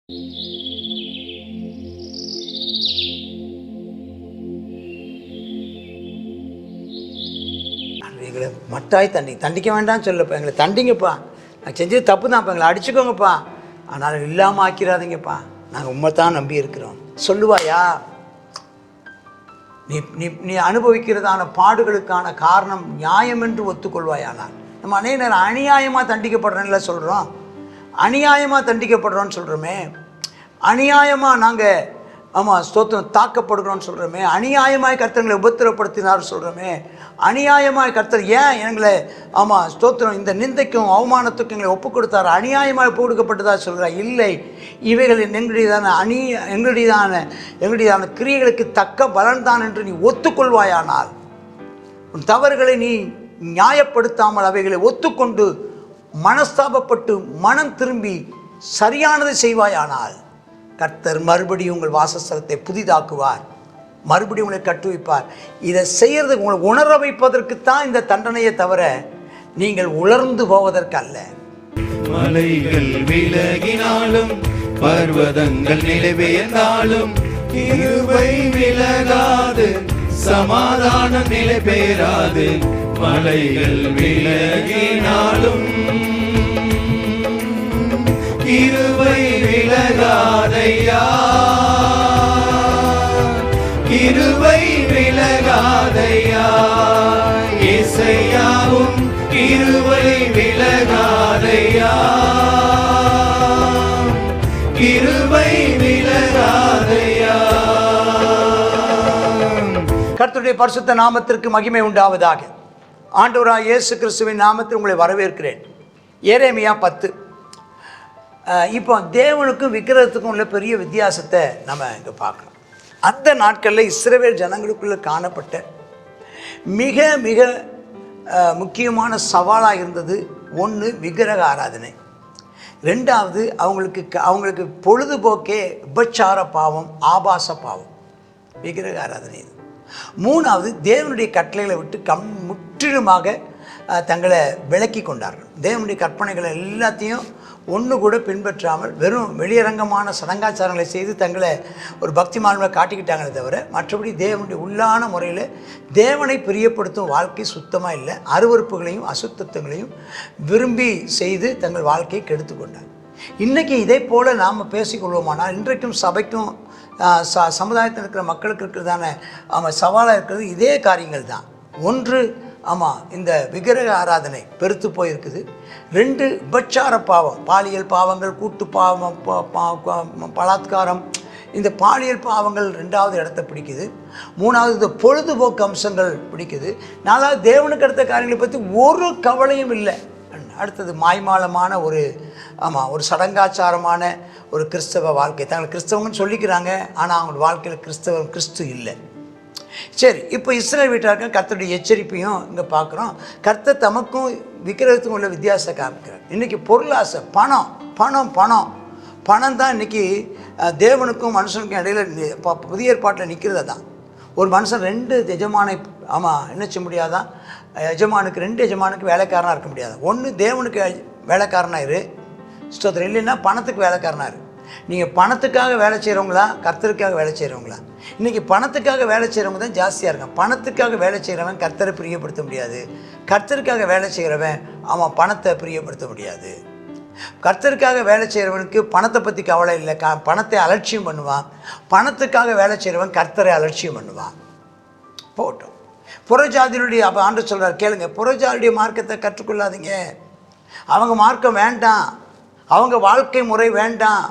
எங்களை மட்டாய் தண்டிக்க வேண்டாம்னு சொல்லப்பா, எங்களை தண்டிங்கப்பா, நான் செஞ்சது தப்பு தான்ப்பா, எங்களை அடிச்சுக்கோங்கப்பா, ஆனாலும் இல்லாமல் ஆக்கிறாதீங்கப்பா, நாங்கள் உண்மை தான் நம்பி இருக்கிறோம் சொல்லுவாயா? நீ நீ நீ அனுபவிக்கிறதான பாடுகளுக்கான காரணம் நியாயம் என்று ஒத்துக்கொள்வாயானால். நம்ம அநேக நேரம் அநியாயமாக தண்டிக்கப்படுறோம்ல சொல்கிறோம், அநியாயமாக தண்டிக்கப்படுறோன்னு சொல்கிறோமே, அநியாயமாக நாங்கள் ஸ்தோத்திரம் தாக்கப்படுகிறோன்னு சொல்கிறோமே, அநியாயமாய் கர்த்தர்களை உபத்திரப்படுத்தினார் சொல்கிறோமே, அநியாயமாய் கர்த்தர் ஏன் எங்களை ஸ்தோத்திரம் இந்த நிந்தைக்கும் அவமானத்துக்கும் எங்களை ஒப்புக் கொடுத்தார், அநியாயமாய் ஒப்பு கொடுக்கப்பட்டதா சொல்கிறார். இல்லை, இவைகள் எங்களுடையதான கிரியைகளுக்கு தக்க பலன்தான் என்று நீ ஒத்துக்கொள்வாயானால், உன் தவறுகளை நீ நியாயப்படுத்தாமல் அவைகளை ஒத்துக்கொண்டு மனஸ்தாபப்பட்டு மனம் திரும்பி சரியானதை செய்வாயானால், கர்த்தர் மறுபடியும் உங்கள் வாசஸ்தலத்தை புதிதாக்குவார், மறுபடியும் உங்களை கட்டுவிப்பார். இதை செய்யறதுக்கு உங்களை உணர வைப்பதற்குத்தான் இந்த தண்டனையை தவிர நீங்கள் உலர்ந்து போவதற்கு அல்ல. மலைகள் விலகினாலும் பர்வதங்கள் நிலைபெயர்ந்தாலும் கிருபை விலகாது, சமாதானம் நிலை பெயராது. மலைகள் விலகினாலும் கிருபை விலகாதையா, கிருபை விலகாதையா, இசையாவும் கிருபை விலகாதையா, கிருபை விலகாதையா. கர்த்தருடைய பரிசுத்த நாமத்திற்கு மகிமை உண்டாவதாக. ஆண்டவராகிய இயேசு கிறிஸ்துவின் நாமத்தில் உங்களை வரவேற்கிறேன். எரேமியா 10. இப்போ தேவனுக்கும் விக்கிரகத்துக்கும் உள்ள பெரிய வித்தியாசத்தை நம்ம இங்கே பார்க்கலாம். அந்த நாட்களில் இஸ்ரவேல் ஜனங்களுக்குள்ளே காணப்பட்ட மிக மிக முக்கியமான சவாலாக இருந்தது, ஒன்று விக்கிரக ஆராதனை, ரெண்டாவது அவங்களுக்கு பொழுதுபோக்கே விபச்சார பாவம், ஆபாச பாவம், விக்கிரக ஆராதனை. மூணாவது தேவனுடைய கட்டளைகளை விட்டு முற்றிலுமாக தங்களை விலக்கி கொண்டார்கள். தேவனுடைய கற்பனைகளை எல்லாத்தையும் ஒன்று கூட பின்பற்றாமல் வெறும் வெளியரங்கமான சடங்காச்சாரங்களை செய்து தங்களை ஒரு பக்தி மாண்பை காட்டிக்கிட்டாங்களே தவிர மற்றபடி தேவனுடைய உள்ளான முறையில் தேவனை பிரியப்படுத்தும் வாழ்க்கை சுத்தமாக இல்லை. அருவருப்புகளையும் அசுத்தங்களையும் விரும்பி செய்து தங்கள் வாழ்க்கையை கெடுத்து கொண்டாங்க. இன்றைக்கி இதை போல் நாம் பேசிக்கொள்வோமானால் இன்றைக்கும் சபைக்கும் சமுதாயத்தில் இருக்கிற மக்களுக்கு இருக்கிறதான சவாலாக இருக்கிறது இதே காரியங்கள் தான். ஒன்று, இந்த விக்கிரக ஆராதனை பெருத்து போயிருக்குது. ரெண்டு, விபச்சார பாவம், பாலியல் பாவங்கள், கூட்டு பாவம், பலாத்காரம், இந்த பாலியல் பாவங்கள் ரெண்டாவது இடத்த பிடிக்குது. மூணாவது இந்த பொழுதுபோக்கு அம்சங்கள் பிடிக்குது. நாலாவது தேவனுக்கு அடுத்த காரியங்களை பற்றி ஒரு கவலையும் இல்லை. அடுத்தது மாய்மாலமான ஒரு சடங்காச்சாரமான ஒரு கிறிஸ்தவ வாழ்க்கை. தாங்கள் கிறிஸ்தவங்கன்னு சொல்லிக்கிறாங்க, ஆனால் அவங்க வாழ்க்கையில் கிறிஸ்து இல்லை. சரி, இப்போ இஸ்ரவேல் வீட்டாருக்கு கர்த்தருடைய எச்சரிப்பையும் இங்கே பார்க்குறோம். கர்த்தர் தமக்கும் விக்கிரகத்துக்கும் உள்ள வித்தியாசத்தை காமிக்கிறார். இன்றைக்கி பொருளாசை, பணம் பணம் பணம் பணம் தான் இன்றைக்கி தேவனுக்கும் மனுஷனுக்கும் இடையில் புதிய ஏற்பாட்டில் நிற்கிறது தான். ஒரு மனுஷன் ரெண்டு எஜமானை என்ன செய்ய முடியாதான், ரெண்டு எஜமானுக்கு வேலைக்காரனாக இருக்க முடியாது. ஒன்று தேவனுக்கு வேலைக்காரனாக இரு, ஸ்தோத்திரம், இல்லைன்னா பணத்துக்கு வேலைக்காரனாக இரு. நீங்கள் பணத்துக்காக வேலை செய்கிறவங்களா, கர்த்தருக்காக வேலை செய்கிறவங்களா? இன்றைக்கி பணத்துக்காக வேலை செய்கிறவங்க தான் ஜாஸ்தியாக இருக்கான். பணத்துக்காக வேலை செய்கிறவன் கர்த்தரை பிரியப்படுத்த முடியாது, கர்த்தருக்காக வேலை செய்கிறவன் பணத்தை பிரியப்படுத்த முடியாது. கர்த்தருக்காக வேலை செய்கிறவனுக்கு பணத்தை பற்றி கவலை இல்லை, பணத்தை அலட்சியம் பண்ணுவான். பணத்துக்காக வேலை செய்கிறவன் கர்த்தரை அலட்சியம் பண்ணுவான். போட்டோம். புறஜாதியினுடைய ஆண்டு சொல்கிறார், கேளுங்க, புறஜாதியுடைய மார்க்கத்தை கற்றுக்கொள்ளாதீங்க. அவங்க மார்க்கம் வேண்டாம், அவங்க வாழ்க்கை முறை வேண்டாம்,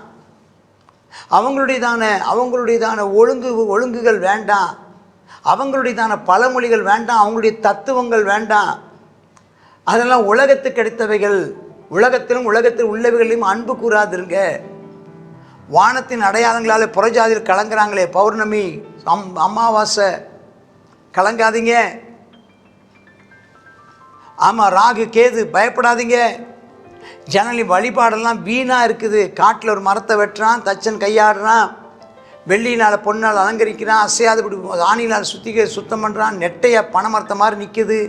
அவங்களுடையதான ஒழுங்குகள் வேண்டாம், அவங்களுடையதான பழமொழிகள் வேண்டாம், அவங்களுடைய தத்துவங்கள் வேண்டாம். அதெல்லாம் உலகத்துக்கு கிடைத்தவைகள். உலகத்தில் உள்ளவைகளையும் அன்பு கூறாதிருங்க. வானத்தின் அடையாளங்களால் புறஜாதியில் கலங்குறாங்களே, பௌர்ணமி, அமாவாசை, கலங்காதீங்க. ராகு கேது, பயப்படாதீங்க. ஜனலி வழிபாடெல்லாம் வீணாக இருக்குது. காட்டில் ஒரு மரத்தை வெட்டுறான், தச்சன் கையாடுறான், வெள்ளினால் பொன்னால் அலங்கரிக்கிறான், அசையாதபடி ஆணினால் சுத்தம் பண்ணுறான், நெட்டையை பனை மரத்தை மாதிரி நிற்குது,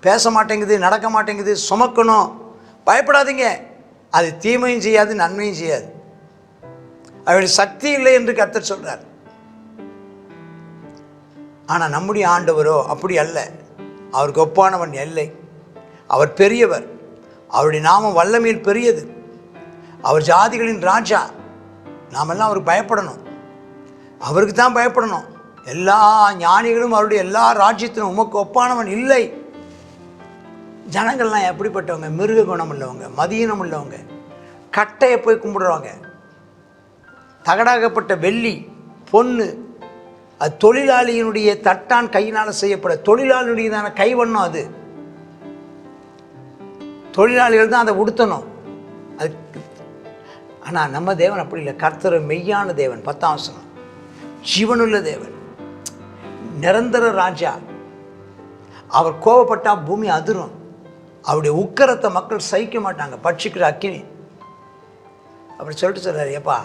பேச மாட்டேங்குது, நடக்க மாட்டேங்குது, சுமக்கணும். பயப்படாதீங்க, அது தீமையும் செய்யாது, நன்மையும் செய்யாது. அவருடைய சக்தி இல்லை என்று கர்த்தர் சொல்றார். ஆனால் நம்முடைய ஆண்டவரோ அப்படி அல்ல. அவருக்கு ஒப்பானவன் இல்லை. அவர் பெரியவர். அவருடைய நாமம் வல்லமையில் பெரியது. அவர் ஜாதிகளின் ராஜா. நாமெல்லாம் அவருக்கு பயப்படணும். அவருக்கு தான் பயப்படணும். எல்லா ஞானிகளும் அவருடைய எல்லா ராஜ்யத்திலும் உமக்கு ஒப்பானவன் இல்லை. ஜனங்கள்லாம் எப்படிப்பட்டவங்க? மிருக குணம் உள்ளவங்க, மதியினம் உள்ளவங்க, கட்டையை போய் கும்பிடுறவங்க. தகடாகப்பட்ட வெள்ளி பொண்ணு அது தொழிலாளியினுடைய தட்டான் கையினால் செய்யப்பட தொழிலாளியுடையதான கைவண்ணம். அது தொழிலாளிகள் தான் அதை உடுத்தணும். அது ஆனால் நம்ம தேவன் அப்படி இல்லை. கர்த்தர் மெய்யான தேவன். 10ஆம் வசனம், ஜீவனுள்ள தேவன், நிரந்தர ராஜா. அவர் கோபப்பட்டால் பூமி அதிரும். அவருடைய உக்கரத்தை மக்கள் சகிக்க மாட்டாங்க. பட்சிக்கிற அக்கினி. அப்படி சொல்லிட்டு சொல்கிறார், ஏப்பா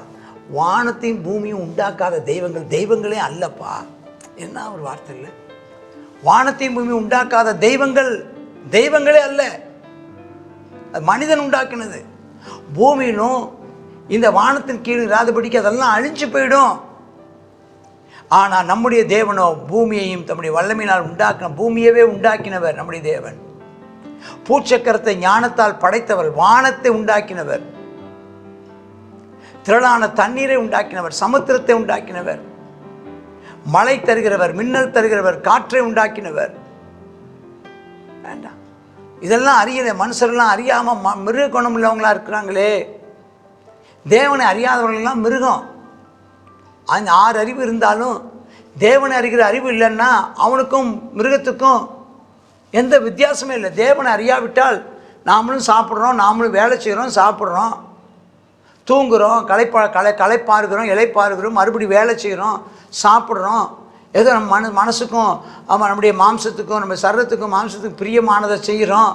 வானத்தையும் பூமியும் உண்டாக்காத தெய்வங்கள் தெய்வங்களே அல்லப்பா. என்ன ஒரு வார்த்தை இல்லை? வானத்தையும் பூமியும் உண்டாக்காத தெய்வங்கள் தெய்வங்களே அல்ல. அது மனிதன் உண்டாக்கினது. பூமியிலும் இந்த வானத்தின் கீழ் இராதபடிக்கு அதெல்லாம் அழிஞ்சு போயிடும். ஆனால் நம்முடைய தேவனோ பூமியையும் தம்முடைய வல்லமையினால் உண்டாக்கின பூமியவே உண்டாக்கினவர் நம்முடைய தேவன். பூச்சக்கரத்தை ஞானத்தால் படைத்தவர், வானத்தை உண்டாக்கினவர், திரளான தண்ணீரை உண்டாக்கினவர், சமுத்திரத்தை உண்டாக்கினவர், மழை தருகிறவர், மின்னல் தருகிறவர், காற்றை உண்டாக்கினவர். வேண்டாம், இதெல்லாம் அறியல. மனுஷரெல்லாம் அறியாமல் மிருக குணம் உள்ளவங்களா இருக்கிறாங்களே. தேவனை அறியாதவர்கள்லாம் மிருகம். அந்த 6 அறிவு இருந்தாலும் தேவனை அறிகிற அறிவு இல்லைன்னா அவனுக்கும் மிருகத்துக்கும் எந்த வித்தியாசமே இல்லை. தேவனை அறியாவிட்டால் நாமளும் சாப்பிட்றோம், நாமளும் வேலை செய்கிறோம், சாப்பிட்றோம், தூங்குகிறோம், களைப்பாருகிறோம், இலைப்பாருகிறோம், மறுபடி வேலை செய்கிறோம், சாப்பிட்றோம். ஏதோ நம்ம மனசுக்கும் நம்முடைய மாம்சத்துக்கும் நம்ம சரீரத்துக்கும் மாம்சத்துக்கும் பிரியமானதை செய்கிறோம்.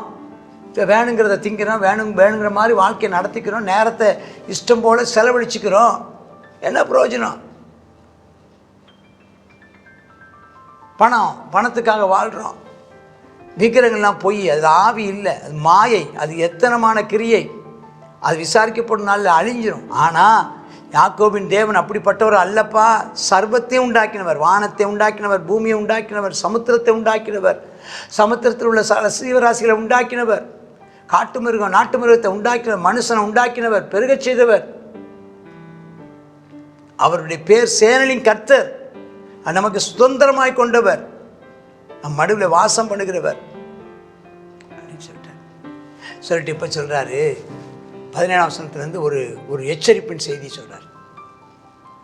வேணுங்கிறத திங்கிறோம், வேணுங்கிற மாதிரி வாழ்க்கையை நடத்திக்கிறோம், நேரத்தை இஷ்டம் போல் செலவழிச்சுக்கிறோம். என்ன பிரயோஜனம்? பணத்துக்காக வாழ்கிறோம். விக்கிரகங்கள்லாம் பொய், அது ஆவி இல்லை, அது மாயை, அது எத்தனமான கிரியை. அது விசாரிக்கப்படும் நாளில் அழிஞ்சிடும். ஆனால் யாக்கோபின் தேவன் அப்படிப்பட்டவர் அல்லப்பா. சர்வத்தையும் உண்டாக்கினவர், வானத்தை உண்டாக்கினவர், பூமியை உண்டாக்கினவர், சமுத்திரத்தை உண்டாக்கினவர், சமுத்திரத்தில் உள்ள சீவராசிகளை உண்டாக்கினவர், காட்டு மிருகம் நாட்டு மிருகத்தை உண்டாக்கினவர், மனுஷனை உண்டாக்கினவர், பெருகச் செய்தவர். அவருடைய பேர் சேனலின் கர்த்தர். அது நமக்கு சுதந்திரமாய் கொண்டவர், நம் மடுவில் வாசம் பண்ணுகிறவர் அப்படின்னு சொல்லிட்டு இப்போ சொல்கிறாரு 17ஆம் வசனத்துலேருந்து ஒரு எச்சரிப்பின் செய்தி சொல்கிறார்.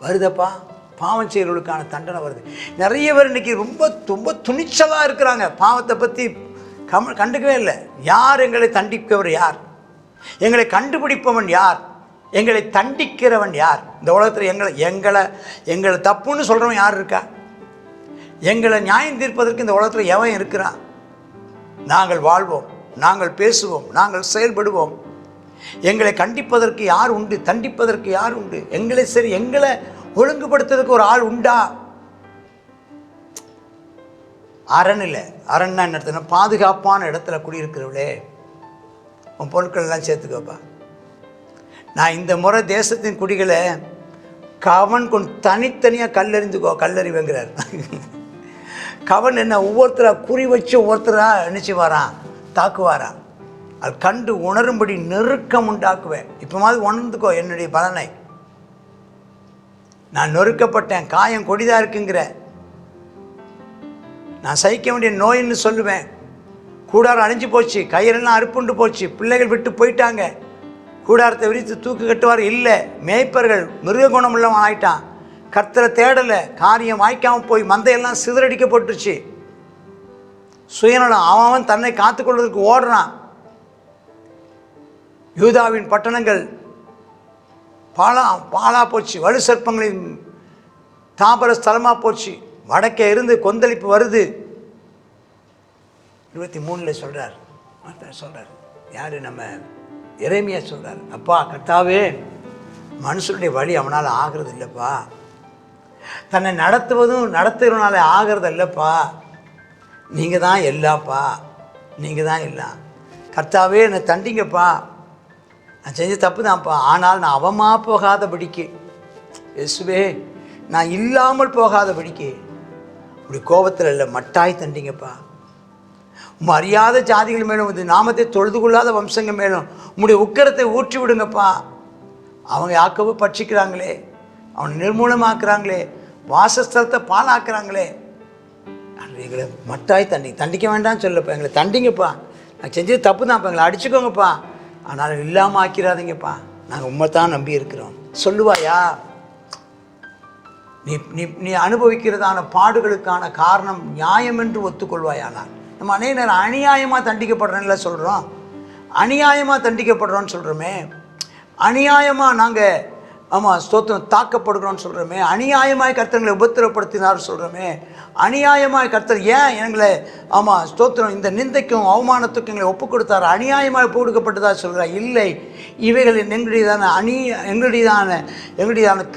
வருதப்பா, பாவம் செய்கிறவர்களுக்கான தண்டனை வருது. நிறைய பேர் இன்றைக்கி ரொம்ப துணிச்சலாக இருக்கிறாங்க. பாவத்தை பற்றி கண்டுக்கவே இல்லை. யார் எங்களை தண்டிப்பவர்? யார் எங்களை கண்டுபிடிப்பவன்? யார் எங்களை தண்டிக்கிறவன்? யார்? இந்த உலகத்தில் எங்களை தப்புன்னு சொல்கிறவன் யார் இருக்கா? எங்களை நியாயம் தீர்ப்பதற்கு இந்த உலகத்தில் எவன் இருக்கிறான்? நாங்கள் வாழ்வோம், நாங்கள் பேசுவோம், நாங்கள் செயல்படுவோம். எங்களை கண்டிப்பதற்கு யார் உண்டு? தண்டிப்பதற்கு யார் உண்டு? எங்களை ஒழுங்குபடுத்துறதுக்கு ஒரு ஆள் உண்டா? அரண் இல்லை. அரண்னா என்ன இடத்துல? பாதுகாப்பான இடத்துல குடியிருக்கிறவளே, உன் பொருட்கள் எல்லாம் சேர்த்துக்கோப்பா. நான் இந்த முறை தேசத்தின் குடிகளை கவன் கொண்டு தனித்தனியாக கல்லறிவுங்கிறார். கவன் என்ன? ஒவ்வொருத்தராக குறி வச்சு ஒவ்வொருத்தராக நினச்சி வரான், தாக்குவாரான். அது கண்டு உணரும்படி நெருக்கம் உண்டாக்குவேன். இப்போ மாதிரி உணர்ந்துக்கோ என்னுடைய பலனை. நான் நொறுக்கப்பட்டேன், காயம் கொடிதாக இருக்குங்கிற, நான் சகிக்க வேண்டிய நோயின்னு சொல்லுவேன். கூடாரம் அழிஞ்சு போச்சு, கயிறெல்லாம் அறுப்புண்டு போச்சு, பிள்ளைகள் விட்டு போயிட்டாங்க, கூடாரத்தை விரித்து தூக்கு கட்டுவார் இல்லை. மேய்ப்பர்கள் மிருக குணம் உள்ளவன் ஆயிட்டான். கர்த்தரை தேடலை, காரியம் வாய்க்காமல் போய் மந்தையெல்லாம் சிதறடிக்கப்பட்டுருச்சு. சுயநலம், அவன் தன்னை காத்துக்கொள்வதற்கு ஓடுறான். யூதாவின் பட்டணங்கள் பாலா போச்சு, வலு சர்ப்பங்களின் தாபர ஸ்தலமாக போச்சு. வடக்கே இருந்து கொந்தளிப்பு வருது. 23 சொல்கிறார் யார்? நம்ம எரேமியா சொல்கிறார், அப்பா கர்த்தாவே, மனுஷனுடைய வழி அவனால் ஆகிறது இல்லைப்பா, தன்னை நடத்துகிறனால ஆகிறது இல்லைப்பா, நீங்கள் தான் எல்லாப்பா, நீங்கள் தான் எல்லாம். கர்த்தாவே என்னை தண்டிங்கப்பா, நான் செஞ்ச தப்பு தான்ப்பா, ஆனால் நான் அவமா போகாதபடிக்கு இயேசுவே நான் இல்லாமல் போகாதபடிக்கு இப்படி கோபத்தில் இல்லை, மட்டாய் தண்டிங்கப்பா. அறியாத ஜாதிகள் மேலும் இது நாமத்தை தொழுது கொள்ளாத வம்சங்கள் மேலும் உம்முடைய உக்கிரத்தை ஊற்றி விடுங்கப்பா. அவங்க யாக்கோபை பட்சிக்கிறாங்களே, அவனை நிர்மூலமாக்குறாங்களே, வாசஸ்தலத்தை பாழாக்குறாங்களே, எங்களை மட்டாய் தண்டிக்க வேண்டாம்னு சொல்லப்பா. எங்களை தண்டிங்கப்பா, நான் செஞ்சது தப்பு தான், இப்போ எங்களை அடிச்சுக்கோங்கப்பா, ஆனாலும் இல்லாமல் ஆக்கிறாதீங்கப்பா, நாங்கள் உண்மை தான் நம்பி இருக்கிறோம் சொல்லுவாயா? நீ நீ நீ அனுபவிக்கிறதான பாடுகளுக்கான காரணம் நியாயம் என்று ஒத்துக்கொள்வாயானால். நம்ம அநேக நேரம் அநியாயமாக தண்டிக்கப்படுறோம்ல சொல்கிறோம், அநியாயமாக தண்டிக்கப்படுறோன்னு சொல்கிறோமே, அநியாயமாக நாங்கள் ஆமாம் ஸ்தோத்திரம் தாக்கப்படுகிறோன்னு சொல்கிறோமே, அநியாயமாய் கர்த்தர்களை உபத்திரப்படுத்தினார் சொல்கிறோமே, அநியாயமாய் கர்த்தர் ஏன் எங்களை ஆமாம் ஸ்தோத்திரம் இந்த நிந்தைக்கும் அவமானத்துக்கும் எங்களை ஒப்பு கொடுத்தார், அநியாயமாய் ஒப்பு கொடுக்கப்பட்டதா சொல்கிறார். இல்லை, இவைகள் எங்களுடையதான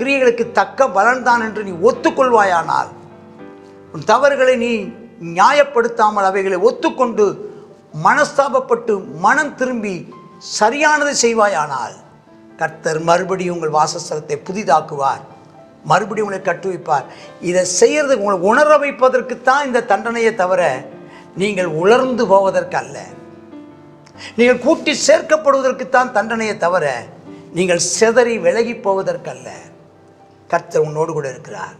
கிரியைகளுக்கு தக்க பலன்தான் என்று நீ ஒத்துக்கொள்வாயானால், உன் தவறுகளை நீ நியாயப்படுத்தாமல் அவைகளை ஒத்துக்கொண்டு மனஸ்தாபப்பட்டு மனம் திரும்பி சரியானதை செய்வாயானால் கர்த்தர் மறுபடியும் உங்கள் வாசஸ்தலத்தை புதிதாக்குவார், மறுபடியும் உங்களை கட்டுவிப்பார். இதை செய்கிறதுக்கு உங்களை உணர வைப்பதற்குத்தான் இந்த தண்டனையை தவிர நீங்கள் உலர்ந்து போவதற்கு அல்ல. நீங்கள் கூட்டி சேர்க்கப்படுவதற்குத்தான் தண்டனையை தவிர நீங்கள் சிதறி விலகி போவதற்கல்ல. கர்த்தர் உன்னோடு கூட இருக்கிறார்,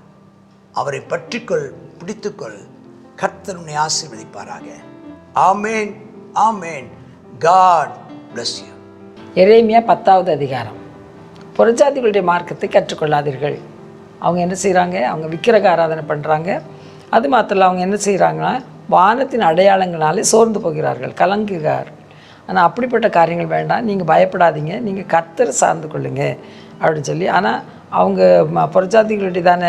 அவரை பற்றிக்கொள், பிடித்துக்கொள். கர்த்தர் உன்னை ஆசீர்வதிப்பாராக. ஆமேன், ஆமேன். God bless you. எரேமியா 10வது அதிகாரம். புறஜாதிகளுடைய மார்க்கத்தை கற்றுக்கொள்ளாதீர்கள். அவங்க என்ன செய்கிறாங்க? அவங்க விக்கிரக ஆராதனை பண்ணுறாங்க. அது மாத்திரம் அவங்க என்ன செய்கிறாங்கன்னா வானத்தின் அடையாளங்களாலே சோர்ந்து போகிறார்கள், கலங்குகிறார்கள். ஆனால் அப்படிப்பட்ட காரியங்கள் வேண்டாம், நீங்கள் பயப்படாதீங்க, நீங்கள் கர்த்தரை சார்ந்து கொள்ளுங்க அப்படின்னு சொல்லி. ஆனால் அவங்க புறஜாதிகளுடையதான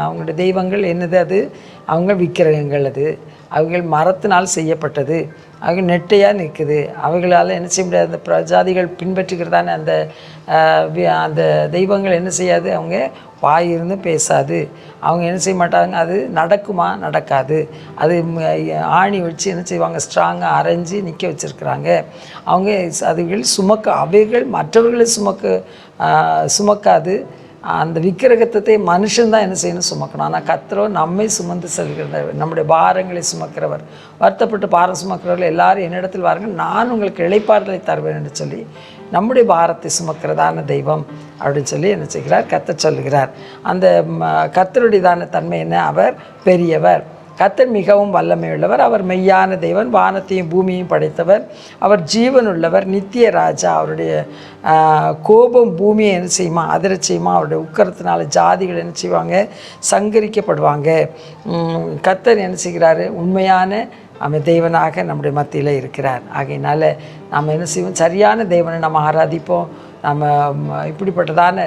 அவங்களுடைய தெய்வங்கள் என்னது? அது அவங்க விக்கிரகங்கள், அது அவைகள் மரத்தினால் செய்யப்பட்டது, அவைகள் நெட்டையாக நிற்குது, அவைகளால் என்ன செய்ய முடியாது. அந்த பிரஜாதிகள் பின்பற்றுகிறதான அந்த தெய்வங்கள் என்ன செய்யாது? அவங்க வாயிருந்து பேசாது, அவங்க என்ன செய்ய மாட்டாங்க. அது நடக்குமா? நடக்காது. அது ஆணி வச்சு என்ன செய்வாங்க? ஸ்ட்ராங்காக அரைஞ்சி நிற்க வச்சுருக்குறாங்க. அவங்க அதுகள் அவைகள் மற்றவர்களை சுமக்காது. அந்த விக்கிரகத்தை மனுஷன்தான் என்ன செய்யணும்? சுமக்கணும். ஆனால் கர்த்தரோ நம்மை சுமந்து செல்கிறவர், நம்முடைய பாரங்களை சுமக்கிறவர். வருத்தப்பட்டு பாரம் சுமக்கிறவர்கள் எல்லாரும் என்னிடத்தில் வாருங்கள், நான் உங்களுக்கு இளைப்பாறுதலை தருவேன் என்று சொல்லி நம்முடைய பாரத்தை சுமக்கிறதான தெய்வம் அப்படின்னு சொல்லி என்ன செய்கிறார்? கர்த்தர் சொல்லுகிறார். அந்த கர்த்தருடையதான தன்மை என்ன? அவர் பெரியவர், கர்த்தர் மிகவும் வல்லமை உள்ளவர், அவர் மெய்யான தேவன், வானத்தையும் பூமியையும் படைத்தவர், அவர் ஜீவன் உள்ளவர், நித்திய ராஜா. அவருடைய கோபம் பூமியை என்ன செய்யுமா? அதிரச் செய்யுமா? அவருடைய உக்கரத்தினால ஜாதிகள் என்ன செய்வாங்க? சங்கரிக்கப்படுவாங்க. கர்த்தர் என்ன செய்கிறாரு? உண்மையான அவன் தேவனாக நம்முடைய மத்தியில் இருக்கிறார். ஆகையினால நம்ம என்ன செய்வோம்? சரியான தேவனை நம்ம ஆராதிப்போம். நம்ம இப்படிப்பட்டதான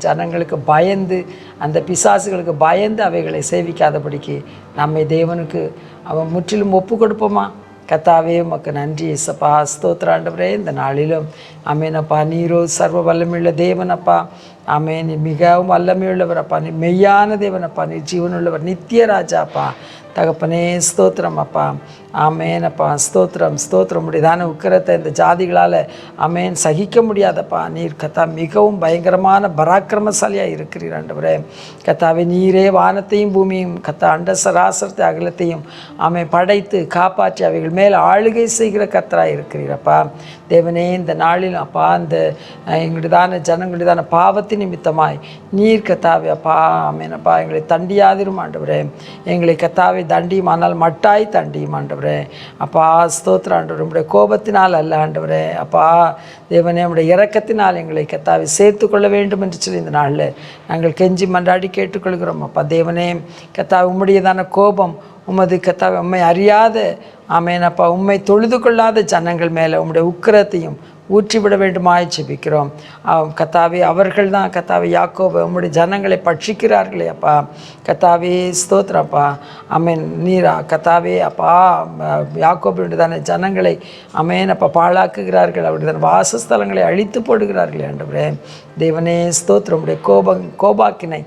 ஜனங்களுக்கு பயந்து, அந்த பிசாசுகளுக்கு பயந்து அவைகளை சேவிக்காதபடிக்கு நம்மை தேவனுக்கு அவன் முற்றிலும் ஒப்பு கொடுப்போமா? கர்த்தாவே உமக்கு நன்றி இயேசப்பா, ஸ்தோத்திர ஆண்டவரே. இந்த நாளிலும் ஆமேனப்பா, நீரோ சர்வ வல்லமையுள்ள தேவனப்பா, ஆமே, நீ மிகவும் வல்லமையுள்ளவரப்பா, நீ மெய்யான தேவனப்பா, நீ ஜீவனுள்ளவர், நித்திய ராஜாப்பா. தகப்பனே ஸ்தோத்திரம் அப்பா, ஆமேனப்பா, ஸ்தோத்திரம் ஸ்தோத்திரம். முடியதான உக்கிரத்தை இந்த ஜாதிகளால் ஆமேன் சகிக்க முடியாதப்பா. நீர் கத்தா மிகவும் பயங்கரமான பராக்கிரமசாலியாக இருக்கிறீர் ஆண்டவரே. கத்தாவே, நீரே வானத்தையும் பூமியும் கத்தா அண்ட சராசரத்தை அகலத்தையும் படைத்து காப்பாற்றி அவைகள் மேல் ஆளுகை செய்கிற கர்த்தராக இருக்கிறீரப்பா. தேவனே, இந்த நாளில் அப்பா, அந்த எங்களுடையதான ஜனங்களுடையதான பாவத்தின் நிமித்தமாய் நீர் கத்தாவே அப்பா ஆமேனப்பா எங்களை தண்டியாதிரும் ஆண்டவரே. எங்களை கத்தாவை தண்டியும், ஆனால் மட்டாய் தண்டியும் ஆண்டவரே. அப்பா ஸ்தோத்திர ஆண்டவரே. உம்முடைய கோபத்தினால் அல்ல ஆண்டவரே. அப்பா தேவனே, உம்முடைய இரக்கத்தினால் எங்களை கத்தாவை சேர்த்து கொள்ள வேண்டும் என்று சொல்லி இந்த நாளில் நாங்கள் கெஞ்சி மன்றாடி கேட்டுக்கொள்கிறோம். அப்பா தேவனே, கத்தாவை உம்முடையதான கோபம் உமது கத்தாவை உம்மை அறியாத ஆமேனப்பா உம்மை தொழுது கொள்ளாத ஜனங்கள் மேலே உம்முடைய உக்கிரத்தையும் ஊற்றிவிட வேண்டுமாய் ஜெபிக்கிறோம். கத்தாவே, அவர்கள் தான் கத்தாவே யாக்கோபு உம்முடைய ஜனங்களை பட்சிக்கிறார்களே அப்பா. கத்தாவே ஸ்தோத்திரப்பா. ஆமேன். நீரா கத்தாவே அப்பா யாக்கோபுதான ஜனங்களை ஆமேனப்பா பாழாக்குகிறார்கள், அவருடைய வாசஸ்தலங்களை அழித்து போடுகிறார்களே ஆண்டவரே. தேவனே ஸ்தோத்திரம். உடைய கோபாக்கினை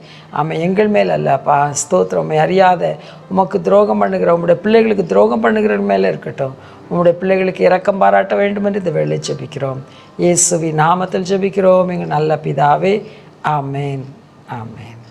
எங்கள் மேல் அல்ல அப்பா. ஸ்தோத்திரம். அறியாத உமக்கு துரோகம் பண்ணுகிற உம்முடைய பிள்ளைகளுக்கு துரோகம் பண்ணுகிற மேலே இருக்கட்டும். உம்முடைய பிள்ளைகளுக்கு இரக்கம் பாராட்ட வேண்டும் என்று இந்த வேளை ஜெபிக்கிறோம். இயேசுவின் நாமத்தில் ஜெபிக்கிறோம் எங்கள் நல்ல பிதாவே. ஆமேன். ஆமென்.